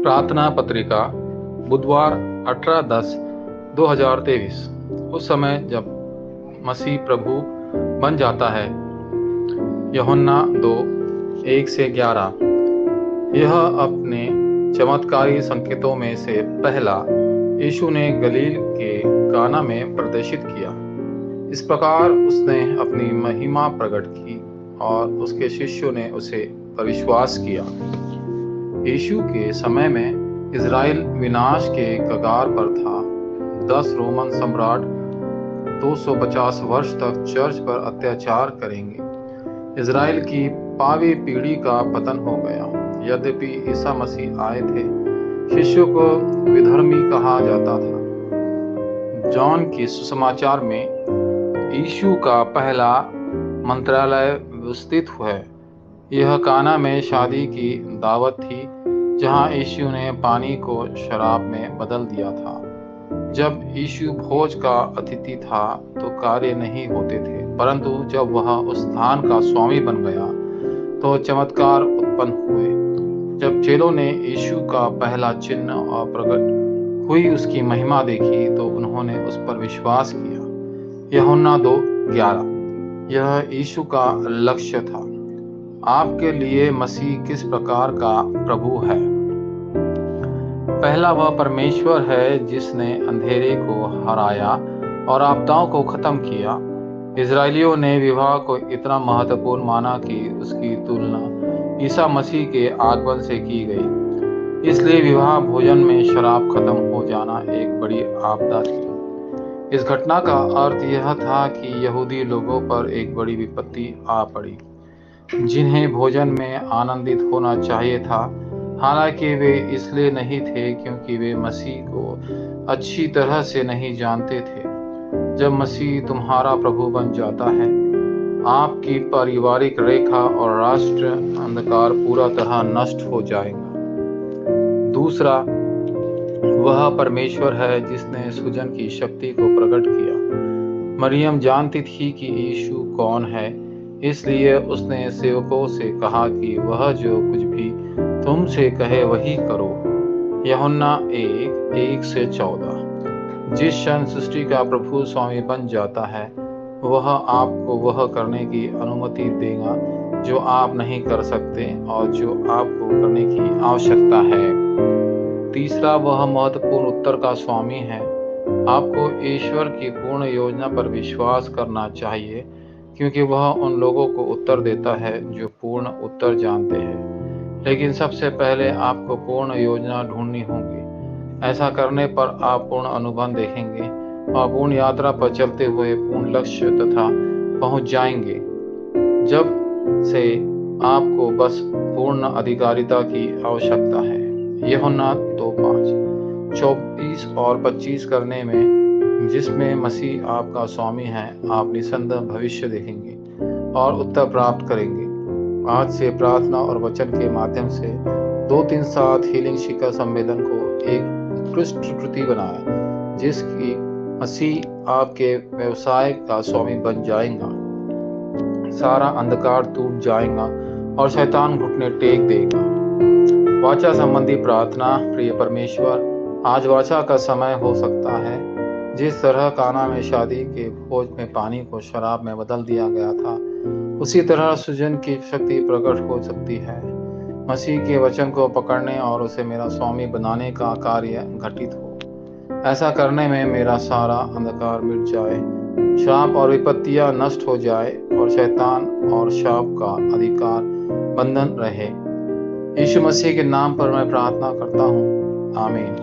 प्रार्थना पत्रिका बुधवार 18/10/2023। उस समय जब मसीह प्रभु बन जाता है। यूहन्ना 2:1-11। यह अपने चमत्कारी संकेतों में से पहला यीशु ने गलील के काना में प्रदर्शित किया। इस प्रकार उसने अपनी महिमा प्रकट की और उसके शिष्यों ने उसे पर विश्वास किया। यीशु के समय में इज़राइल विनाश के कगार पर था। 10 रोमन सम्राट 250 वर्ष तक चर्च पर अत्याचार करेंगे। इज़राइल की पावी पीढ़ी का पतन हो गया। यद्यपि ईसा मसीह आए थे, शिष्यों को विधर्मी कहा जाता था। जॉन की सुसमाचार में यीशु का पहला मंत्रालय विस्तृत है। यह काना में शादी की दावत थी, जहां यीशु ने पानी को शराब में बदल दिया था। जब यीशु भोज का अतिथि था तो कार्य नहीं होते थे, परंतु जब वह उस स्थान का स्वामी बन गया तो चमत्कार उत्पन्न हुए। जब चेलों ने यीशु का पहला चिन्ह और प्रकट हुई उसकी महिमा देखी तो उन्होंने उस पर विश्वास किया। यूहन्ना 2:11। यह यीशु का लक्ष्य था। आपके लिए मसीह किस प्रकार का प्रभु है? पहला वह परमेश्वर है जिसने अंधेरे को हराया और आपदाओं को खत्म किया। इजरायलियों ने विवाह को इतना महत्वपूर्ण माना कि उसकी तुलना ईसा मसीह के आगमन से की गई। इसलिए विवाह भोजन में शराब खत्म हो जाना एक बड़ी आपदा थी। इस घटना का अर्थ यह था कि यहूदी लोगों पर एक बड़ी विपत्ति आ पड़ी, जिन्हें भोजन में आनंदित होना चाहिए था। हालांकि वे इसलिए नहीं थे क्योंकि वे मसीह को अच्छी तरह से नहीं जानते थे। जब मसीह तुम्हारा प्रभु बन जाता है, आपकी पारिवारिक रेखा और राष्ट्र अंधकार पूरा तरह नष्ट हो जाएगा। दूसरा वह परमेश्वर है जिसने सृजन की शक्ति को प्रकट किया। मरियम जानती थी कि यीशु कौन है, इसलिए उसने सेवकों से कहा कि वह जो कुछ भी तुमसे कहे वही करो। यूहन्ना 1:1-14। जिस क्षण सृष्टि का प्रभु स्वामी बन जाता है, वह आपको वह करने की अनुमति देगा जो आप नहीं कर सकते और जो आपको करने की आवश्यकता है। तीसरा वह महत्वपूर्ण उत्तर का स्वामी है। आपको ईश्वर की पूर्ण योजना पर विश्वास करना चाहिए, क्योंकि वह उन लोगों को उत्तर देता है जो पूर्ण उत्तर जानते हैं। लेकिन सबसे पहले आपको पूर्ण योजना ढूंढनी होगी। ऐसा करने पर आप पूर्ण अनुभव देखेंगे और पूर्ण यात्रा पर चलते हुए पूर्ण लक्ष्य तथा पहुंच जाएंगे। जब से आपको बस पूर्ण अधिकारिता की आवश्यकता है। यूहन्ना 2:5। 24 और 25 करने में, जिसमें मसीह आपका स्वामी है, आप निसंदेह भविष्य देखेंगे और उत्तर प्राप्त करेंगे। आज से प्रार्थना और वचन के माध्यम से 2-3-7 हीलिंग शिखर सम्मेलन को एक उत्कृष्ट कृति बनाएं, जिसकी मसीह आपके व्यवसाय का स्वामी बन जाएगा। सारा अंधकार टूट जाएगा और शैतान घुटने टेक देगा। वाचा संबंधी प्रार्थना। प्रिय परमेश्वर, आज वाचा का समय हो सकता है। जिस तरह काना में शादी के भोज में पानी को शराब में बदल दिया गया था, उसी तरह सृजन की शक्ति प्रकट हो सकती है। मसीह के वचन को पकड़ने और उसे मेरा स्वामी बनाने का कार्य घटित हो। ऐसा करने में मेरा सारा अंधकार मिट जाए, श्राप और विपत्तियां नष्ट हो जाए और शैतान और शाप का अधिकार बंधन रहे। यीशु मसीह के नाम पर मैं प्रार्थना करता हूँ। आमीन।